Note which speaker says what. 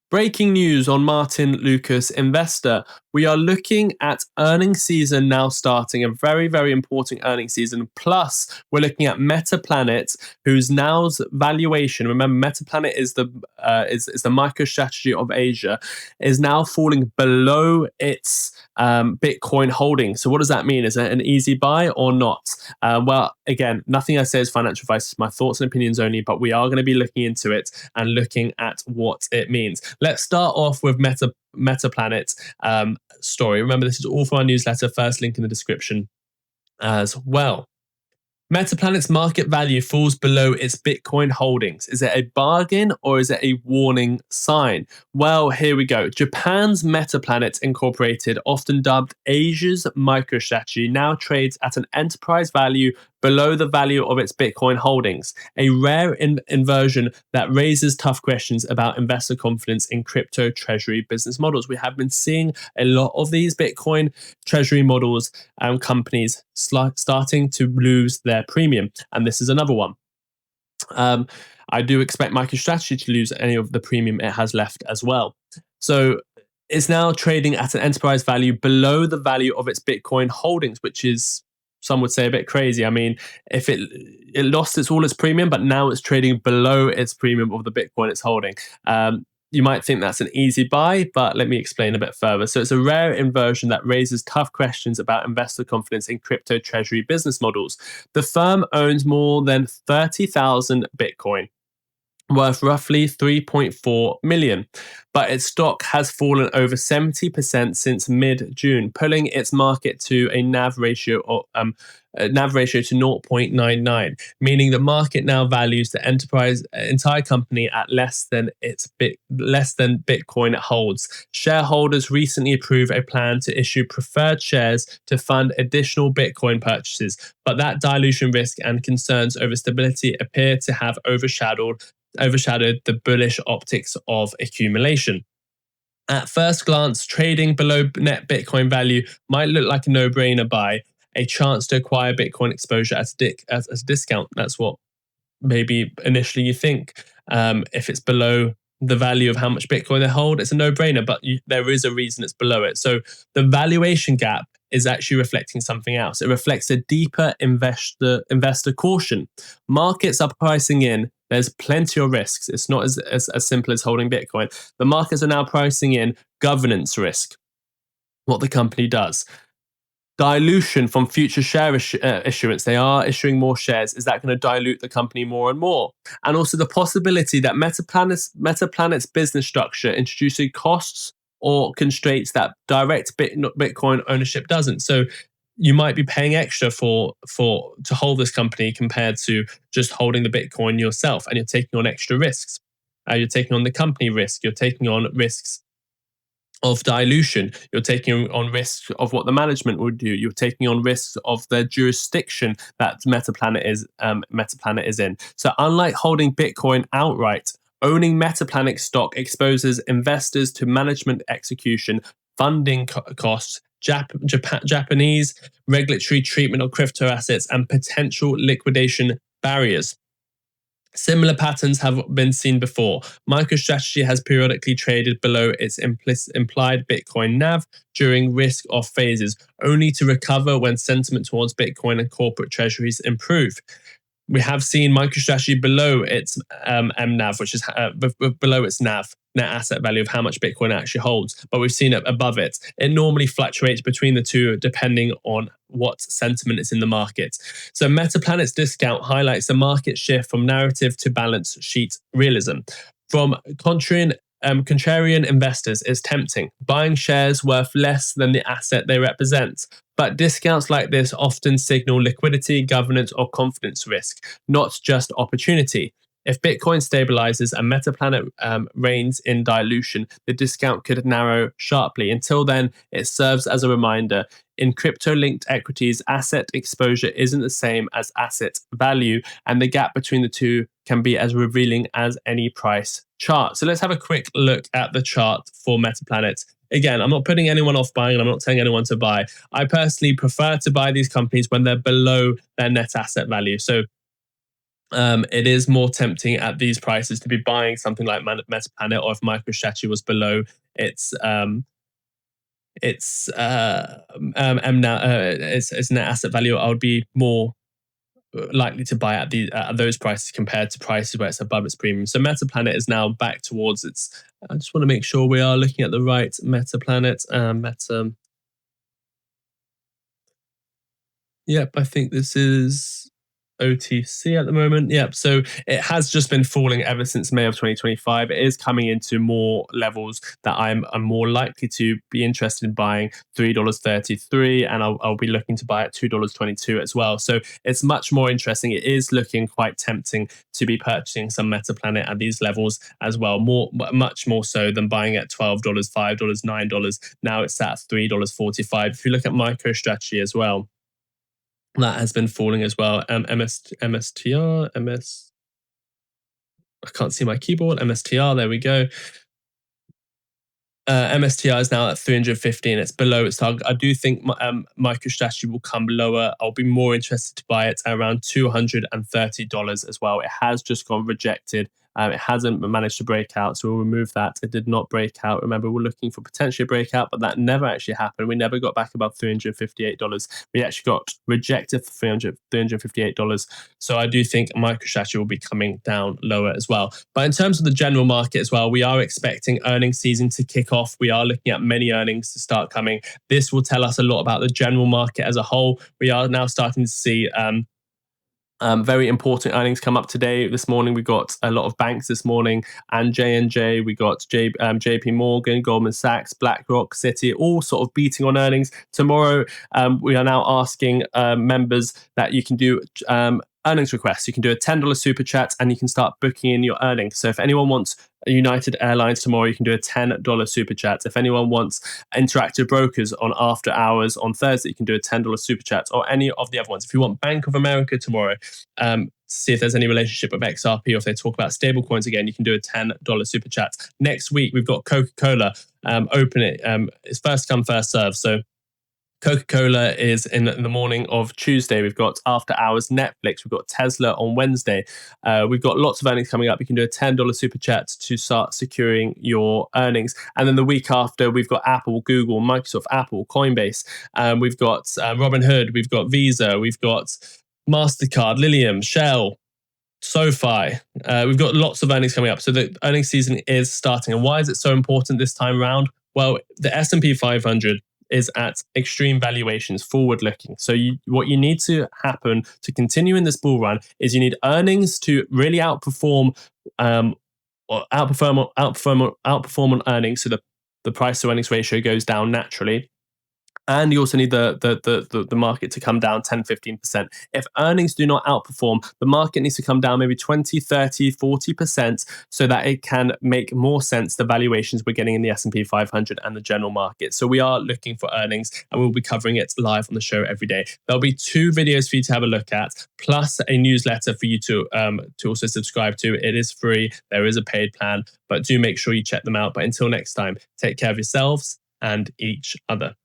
Speaker 1: Breaking news on Martyn Lucas Investor. We are looking at earnings season now starting, a very, very important earnings season. Plus, we're looking at Metaplanet, whose now's valuation, remember Metaplanet is the MicroStrategy of Asia, is now falling below its Bitcoin holding. So what does that mean? Is it an easy buy or not? Well, again, nothing I say is financial advice. It's my thoughts and opinions only, but we are going to be looking into it and looking at what it means. Let's start off with Metaplanet story. Remember, this is all from our newsletter. First link in the description as well. Metaplanet's market value falls below its Bitcoin holdings. Is it a bargain or is it a warning sign? Well, here we go. Japan's Metaplanet Incorporated, often dubbed Asia's MicroStrategy, now trades at an enterprise value below the value of its Bitcoin holdings, a rare inversion that raises tough questions about investor confidence in crypto treasury business models. We have been seeing a lot of these Bitcoin treasury models companies starting to lose their premium, and this is another one. I do expect MicroStrategy to lose any of the premium it has left as well. So it's now trading at an enterprise value below the value of its Bitcoin holdings, which is, some would say, a bit crazy. I mean, if it lost all its premium, but now it's trading below its premium of the Bitcoin it's holding. You might think that's an easy buy, but let me explain a bit further. So it's a rare inversion that raises tough questions about investor confidence in crypto treasury business models. The firm owns more than 30,000 Bitcoin, worth roughly 3.4 million. But its stock has fallen over 70% since mid-June, pulling its market to a NAV ratio to 0.99, meaning the market now values the entire company at less than Bitcoin it holds. Shareholders recently approved a plan to issue preferred shares to fund additional Bitcoin purchases, but that dilution risk and concerns over stability appear to have overshadowed the bullish optics of accumulation. At first glance, trading below net Bitcoin value might look like a no-brainer buy, a chance to acquire Bitcoin exposure at a discount. That's what maybe initially you think. If it's below the value of how much Bitcoin they hold, it's a no-brainer, but there is a reason it's below it. So the valuation gap is actually reflecting something else. It reflects a deeper investor caution. Markets are pricing in. There's plenty of risks. It's not as simple as holding Bitcoin. The markets are now pricing in governance risk, what the company does. Dilution from future share issuance. They are issuing more shares. Is that going to dilute the company more and more? And also the possibility that Metaplanet's business structure introducing costs or constraints that direct Bitcoin ownership doesn't. So you might be paying extra to hold this company compared to just holding the Bitcoin yourself, and you're taking on extra risks. You're taking on the company risk. You're taking on risks of dilution. You're taking on risks of what the management would do. You're taking on risks of the jurisdiction that Metaplanet is in. So unlike holding Bitcoin outright, owning Metaplanet stock exposes investors to management execution, funding costs, Japanese regulatory treatment of crypto assets, and potential liquidation barriers. Similar patterns have been seen before. MicroStrategy has periodically traded below its implied Bitcoin NAV during risk-off phases, only to recover when sentiment towards Bitcoin and corporate treasuries improve. We have seen MicroStrategy below its MNAV, which is below its NAV, net asset value of how much Bitcoin it actually holds, but we've seen it above it. It normally fluctuates between the two depending on what sentiment is in the market. So Metaplanet's discount highlights the market shift from narrative to balance sheet realism. From contrarian investors is tempting, buying shares worth less than the asset they represent. But discounts like this often signal liquidity, governance, or confidence risk, not just opportunity. If Bitcoin stabilizes and Metaplanet reigns in dilution, the discount could narrow sharply. Until then, it serves as a reminder. In crypto-linked equities, asset exposure isn't the same as asset value, and the gap between the two can be as revealing as any price chart. So let's have a quick look at the chart for Metaplanet. Again, I'm not putting anyone off buying, and I'm not telling anyone to buy. I personally prefer to buy these companies when they're below their net asset value. So it is more tempting at these prices to be buying something like Metaplanet, or if MicroStrategy was below its its net asset value, I would be more likely to buy at those prices compared to prices where it's above its premium. So Metaplanet is now back towards its. I just want to make sure we are looking at the right Metaplanet. Yep, I think this is OTC at the moment. Yep. So it has just been falling ever since May of 2025. It is coming into more levels that I'm more likely to be interested in buying. $3.33, and I'll be looking to buy at $2.22 as well. So it's much more interesting. It is looking quite tempting to be purchasing some Metaplanet at these levels as well. Much more so than buying at $12, $5, $9. Now it's at $3.45. If you look at MicroStrategy as well, that has been falling as well. MSTR, I can't see my keyboard. MSTR, there we go. MSTR is now at 315. It's below its target. I do think MicroStrategy will come lower. I'll be more interested to buy it at around $230 as well. It has just gone rejected. It hasn't managed to break out, so we'll remove that. It did not break out. Remember, we're looking for potentially a breakout, but that never actually happened. We never got back above $358. We actually got rejected for $358. So I do think MicroStrategy will be coming down lower as well. But in terms of the general market as well, we are expecting earnings season to kick off. We are looking at many earnings to start coming. This will tell us a lot about the general market as a whole. We are now starting to see very important earnings come up today. This morning we got a lot of banks this morning, and J&J, we got JP Morgan, Goldman Sachs, BlackRock, Citi, all sort of beating on earnings. Tomorrow we are now asking members that you can do earnings requests. You can do a $10 super chat and you can start booking in your earnings. So if anyone wants United Airlines tomorrow, you can do a $10 super chat. If anyone wants Interactive Brokers on after hours on Thursday, you can do a $10 super chat, or any of the other ones. If you want Bank of America tomorrow, see if there's any relationship with XRP, or if they talk about stable coins again, you can do a $10 super chat. Next week, we've got Coca-Cola. Open it. It's first come, first serve. So Coca-Cola is in the morning of Tuesday. We've got after hours Netflix. We've got Tesla on Wednesday. We've got lots of earnings coming up. You can do a $10 super chat to start securing your earnings. And then the week after, we've got Apple, Google, Microsoft, Apple, Coinbase. We've got Robinhood. We've got Visa. We've got MasterCard, Lilium, Shell, SoFi. We've got lots of earnings coming up. So the earnings season is starting. And why is it so important this time around? Well, the S&P 500 is at extreme valuations, forward looking. So what you need to happen to continue in this bull run is you need earnings to really outperform on earnings, so the price to earnings ratio goes down naturally. And you also need the market to come down 10, 15%. If earnings do not outperform, the market needs to come down maybe 20, 30, 40% so that it can make more sense, the valuations we're getting in the S&P 500 and the general market. So we are looking for earnings, and we'll be covering it live on the show every day. There'll be 2 videos for you to have a look at, plus a newsletter for you to also subscribe to. It is free. There is a paid plan, but do make sure you check them out. But until next time, take care of yourselves and each other.